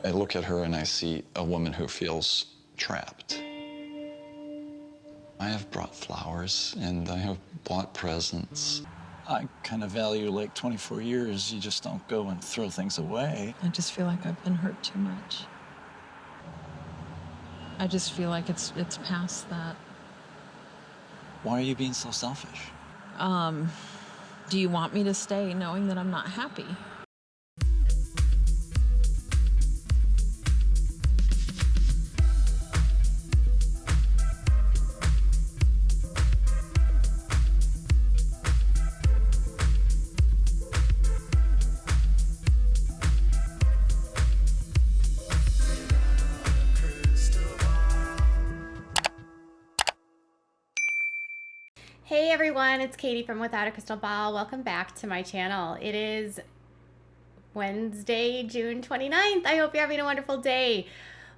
I look at her and I see a woman who feels trapped. I have brought flowers and I have bought presents. I kind of value like 24 years. You just don't go and throw things away. I just feel like I've been hurt too much. I just feel like it's past that. Why are you being so selfish? Do you want me to stay knowing that I'm not happy? Hey everyone, it's Katie from Without a Crystal Ball. Welcome back to my channel. It is Wednesday, June 29th. I hope you're having a wonderful day.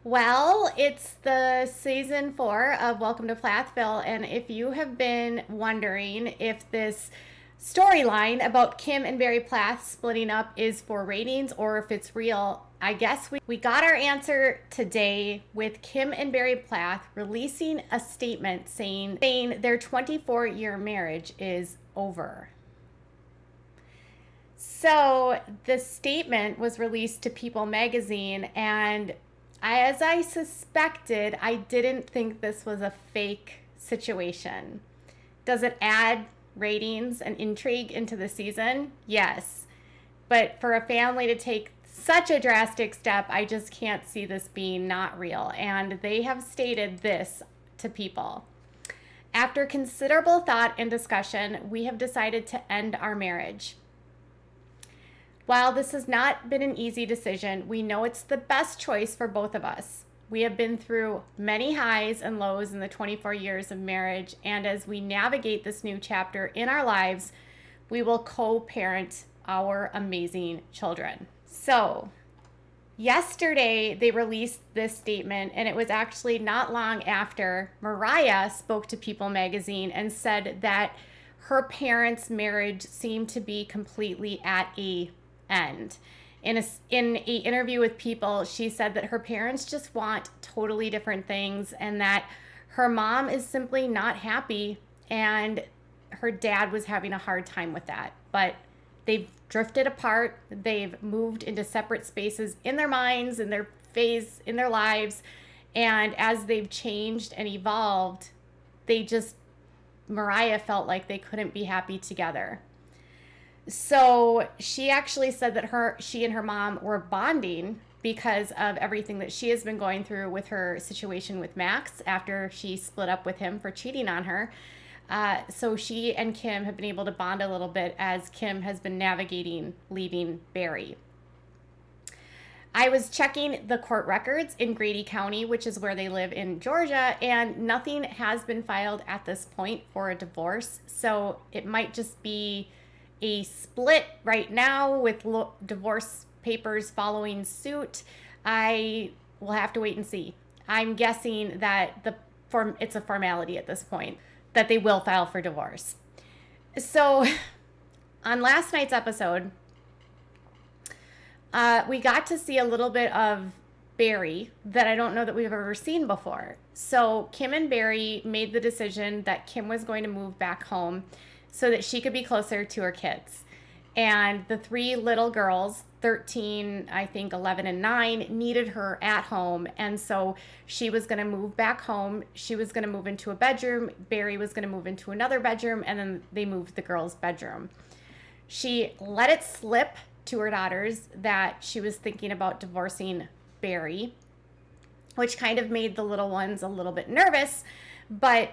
Well, it's the season 4 of Welcome to Plathville, and if you have been wondering if this storyline about Kim and Barry Plath splitting up is for ratings or if it's real, I guess we got our answer today with Kim and Barry Plath releasing a statement saying their 24-year marriage is over. So the statement was released to People magazine, and as I suspected, I didn't think this was a fake situation. Does it add ratings and intrigue into the season? Yes. But for a family to take such a drastic step, I just can't see this being not real. And they have stated this to People. After considerable thought and discussion, we have decided to end our marriage. While this has not been an easy decision, we know it's the best choice for both of us. We have been through many highs and lows in the 24 years of marriage, and as we navigate this new chapter in our lives, we will co-parent our amazing children. So, yesterday they released this statement, and it was actually not long after Mariah spoke to People magazine and said that her parents' marriage seemed to be completely at an end. In an interview with People, she said that her parents just want totally different things and that her mom is simply not happy and her dad was having a hard time with that. But they've drifted apart. They've moved into separate spaces in their minds, in their phase, in their lives. And as they've changed and evolved, Mariah felt like they couldn't be happy together. So she actually said that she and her mom were bonding because of everything that she has been going through with her situation with Max after she split up with him for cheating on her. So she and Kim have been able to bond a little bit as Kim has been navigating leaving Barry. I was checking the court records in Grady County, which is where they live in Georgia, and nothing has been filed at this point for a divorce. So it might just be a split right now with divorce papers following suit. I will have to wait and see. I'm guessing that it's a formality at this point, that they will file for divorce. So on last night's episode, we got to see a little bit of Barry that I don't know that we've ever seen before. So Kim and Barry made the decision that Kim was going to move back home so that she could be closer to her kids. And the 3 little girls, 13, I think 11 and 9, needed her at home. And so she was going to move back home. She was going to move into a bedroom. Barry was going to move into another bedroom. And then they moved the girls' bedroom. She let it slip to her daughters that she was thinking about divorcing Barry, which kind of made the little ones a little bit nervous, but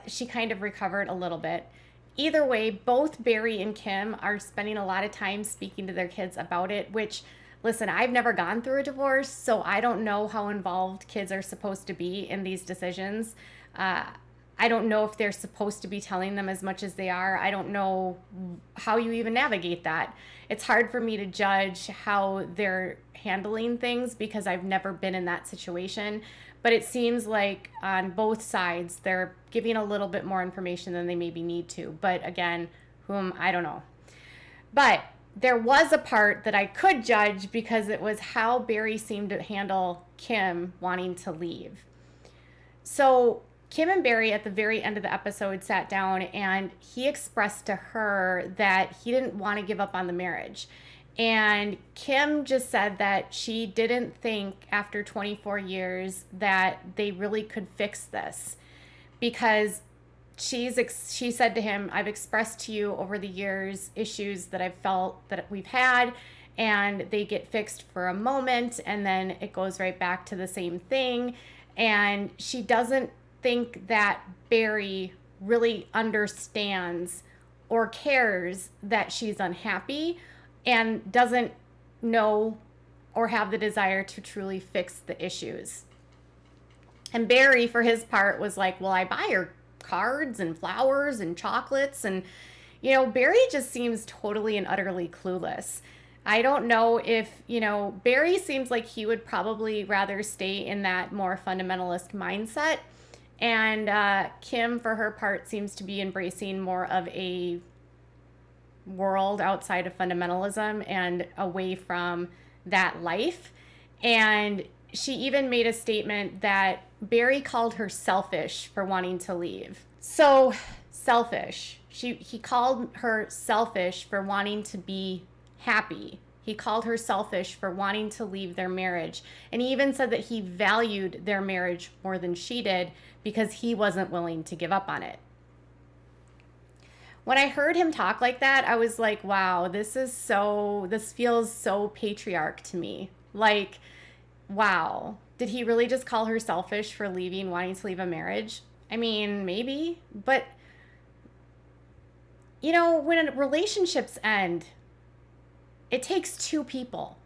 she kind of recovered a little bit. Either way, both Barry and Kim are spending a lot of time speaking to their kids about it, which, listen, I've never gone through a divorce, so I don't know how involved kids are supposed to be in these decisions. I don't know if they're supposed to be telling them as much as they are. I don't know how you even navigate that. It's hard for me to judge how they're handling things because I've never been in that situation. But it seems like on both sides, they're giving a little bit more information than they maybe need to. But again, I don't know. But there was a part that I could judge because it was how Barry seemed to handle Kim wanting to leave. So Kim and Barry at the very end of the episode sat down and he expressed to her that he didn't want to give up on the marriage. And Kim just said that she didn't think after 24 years that they really could fix this because she said to him, I've expressed to you over the years issues that I've felt that we've had, and they get fixed for a moment and then it goes right back to the same thing. And she doesn't think that Barry really understands or cares that she's unhappy and doesn't know or have the desire to truly fix the issues. And Barry, for his part, was like, well, I buy her cards and flowers and chocolates. And, you know, Barry just seems totally and utterly clueless. I don't know if, you know, Barry seems like he would probably rather stay in that more fundamentalist mindset. And Kim, for her part, seems to be embracing more of a world outside of fundamentalism and away from that life. And she even made a statement that Barry called her selfish for wanting to leave. So selfish. He called her selfish for wanting to be happy. He called her selfish for wanting to leave their marriage. And he even said that he valued their marriage more than she did because he wasn't willing to give up on it. When I heard him talk like that, I was like, wow, this feels so patriarch to me. Like, wow, did he really just call her selfish for wanting to leave a marriage? I mean, maybe, but you know, when relationships end, it takes two people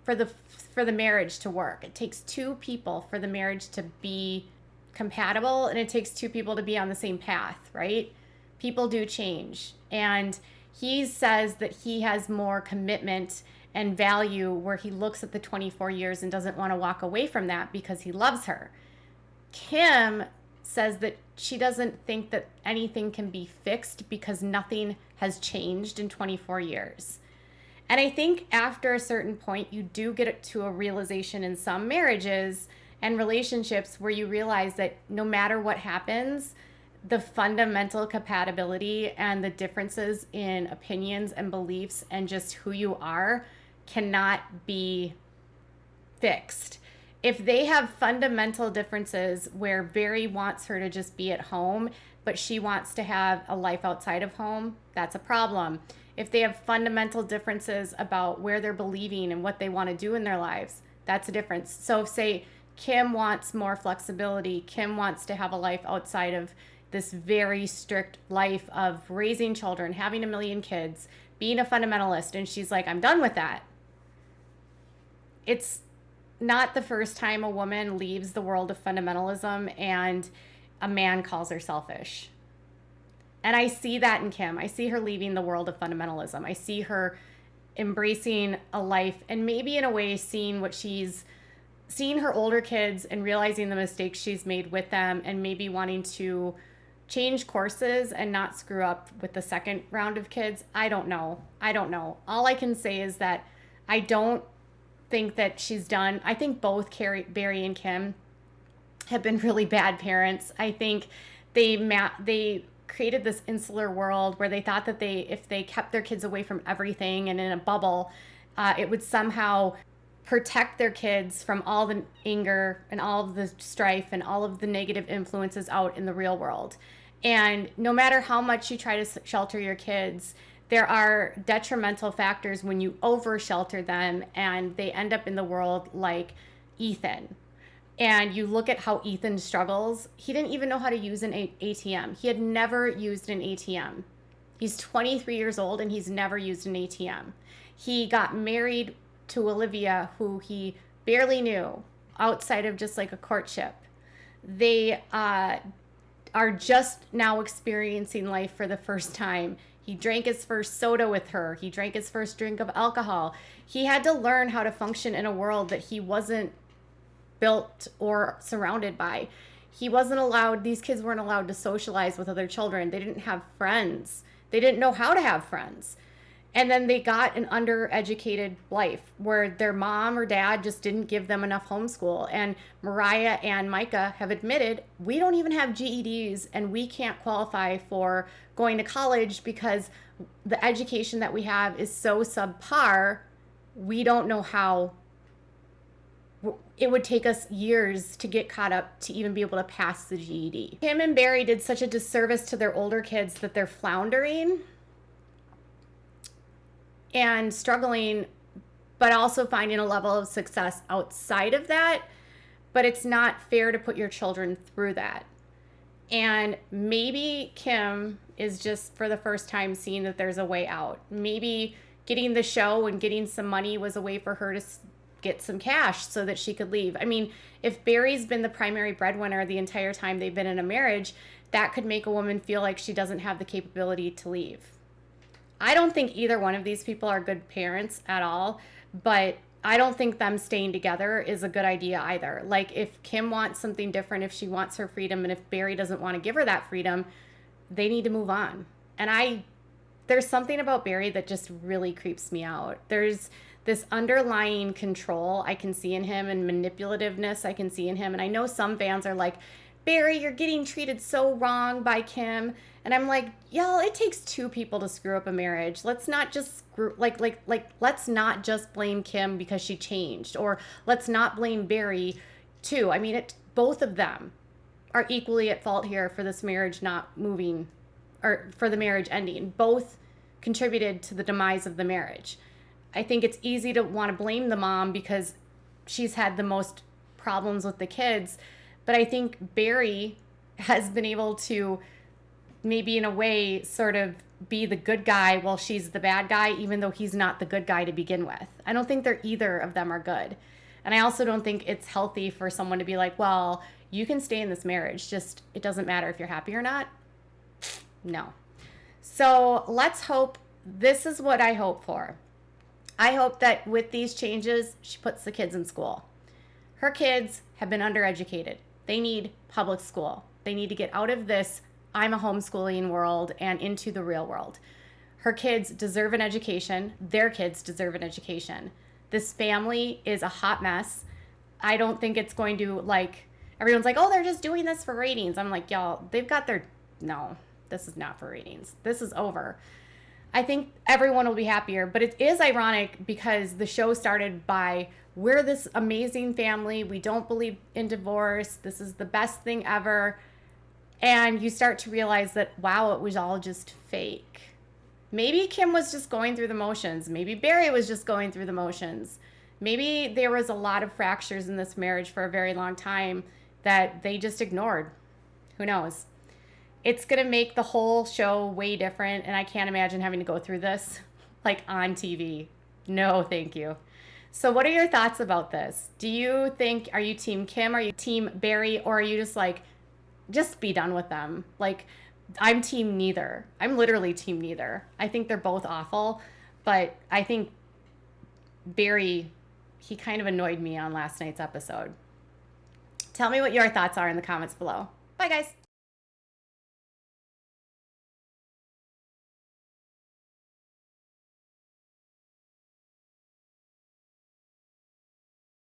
for the marriage to work. It takes two people for the marriage to be compatible, and it takes two people to be on the same path, right? People do change. And he says that he has more commitment and value where he looks at the 24 years and doesn't want to walk away from that because he loves her. Kim says that she doesn't think that anything can be fixed because nothing has changed in 24 years. And I think after a certain point, you do get to a realization in some marriages and relationships where you realize that no matter what happens, the fundamental compatibility and the differences in opinions and beliefs and just who you are cannot be fixed. If they have fundamental differences where Barry wants her to just be at home, but she wants to have a life outside of home, that's a problem. If they have fundamental differences about where they're believing and what they want to do in their lives, that's a difference. So if, say, Kim wants more flexibility, Kim wants to have a life outside of this very strict life of raising children, having a million kids, being a fundamentalist, and she's like, I'm done with that. It's not the first time a woman leaves the world of fundamentalism and a man calls her selfish. And I see that in Kim. I see her leaving the world of fundamentalism. I see her embracing a life and maybe in a way seeing her older kids and realizing the mistakes she's made with them and maybe wanting to change courses and not screw up with the second round of kids. I don't know. All I can say is that I don't think that she's done. I think both Barry and Kim have been really bad parents. I think they created this insular world where they thought that if they kept their kids away from everything and in a bubble, it would somehow protect their kids from all the anger and all of the strife and all of the negative influences out in the real world. And no matter how much you try to shelter your kids, there are detrimental factors when you over shelter them and they end up in the world like Ethan. And you look at how Ethan struggles. He didn't even know how to use an ATM. He had never used an ATM. He's 23 years old and he's never used an ATM. He got married to Olivia, who he barely knew outside of just like a courtship. They are just now experiencing life for the first time. He drank his first soda with her. He drank his first drink of alcohol. He had to learn how to function in a world that he wasn't built or surrounded by. These kids weren't allowed to socialize with other children. They didn't have friends. They didn't know how to have friends. And then they got an undereducated life where their mom or dad just didn't give them enough homeschool. And Mariah and Micah have admitted, we don't even have GEDs and we can't qualify for going to college because the education that we have is so subpar. We don't know how. It would take us years to get caught up to even be able to pass the GED. Kim and Barry did such a disservice to their older kids that they're floundering and struggling, but also finding a level of success outside of that. But it's not fair to put your children through that. And maybe Kim is just for the first time seeing that there's a way out. Maybe getting the show and getting some money was a way for her to get some cash so that she could leave. I mean, if Barry's been the primary breadwinner the entire time they've been in a marriage, that could make a woman feel like she doesn't have the capability to leave. I don't think either one of these people are good parents at all, but I don't think them staying together is a good idea either. Like, if Kim wants something different, if she wants her freedom, and if Barry doesn't want to give her that freedom, they need to move on. And there's something about Barry that just really creeps me out. There's this underlying control I can see in him, and manipulativeness I can see in him. And I know some fans are like, Barry, you're getting treated so wrong by Kim. And I'm like, y'all, it takes two people to screw up a marriage. Let's not just let's not just blame Kim because she changed, or let's not blame Barry too. I mean, both of them are equally at fault here for this marriage not moving, or for the marriage ending. Both contributed to the demise of the marriage. I think it's easy to want to blame the mom because she's had the most problems with the kids. But I think Barry has been able to maybe in a way sort of be the good guy while she's the bad guy, even though he's not the good guy to begin with. I don't think either of them are good. And I also don't think it's healthy for someone to be like, well, you can stay in this marriage, just it doesn't matter if you're happy or not. No. So let's hope, this is what I hope for. I hope that with these changes, she puts the kids in school. Her kids have been undereducated. They need public school. They need to get out of this I'm a homeschooling world and into the real world. Her kids deserve an education. Their kids deserve an education. This family is a hot mess. I don't think it's going to, like, everyone's like, oh, they're just doing this for ratings. I'm like, y'all, they've got no, this is not for ratings. This is over. I think everyone will be happier, but it is ironic because the show started by, we're this amazing family. We don't believe in divorce. This is the best thing ever. And you start to realize that, wow, it was all just fake. Maybe Kim was just going through the motions. Maybe Barry was just going through the motions. Maybe there was a lot of fractures in this marriage for a very long time that they just ignored. Who knows? It's going to make the whole show way different, and I can't imagine having to go through this, like, on TV. No, thank you. So what are your thoughts about this? Do you think, are you team Kim, are you team Barry, or are you just like, just be done with them? Like, I'm team neither. I'm literally team neither. I think they're both awful, but I think Barry, he kind of annoyed me on last night's episode. Tell me what your thoughts are in the comments below. Bye, guys.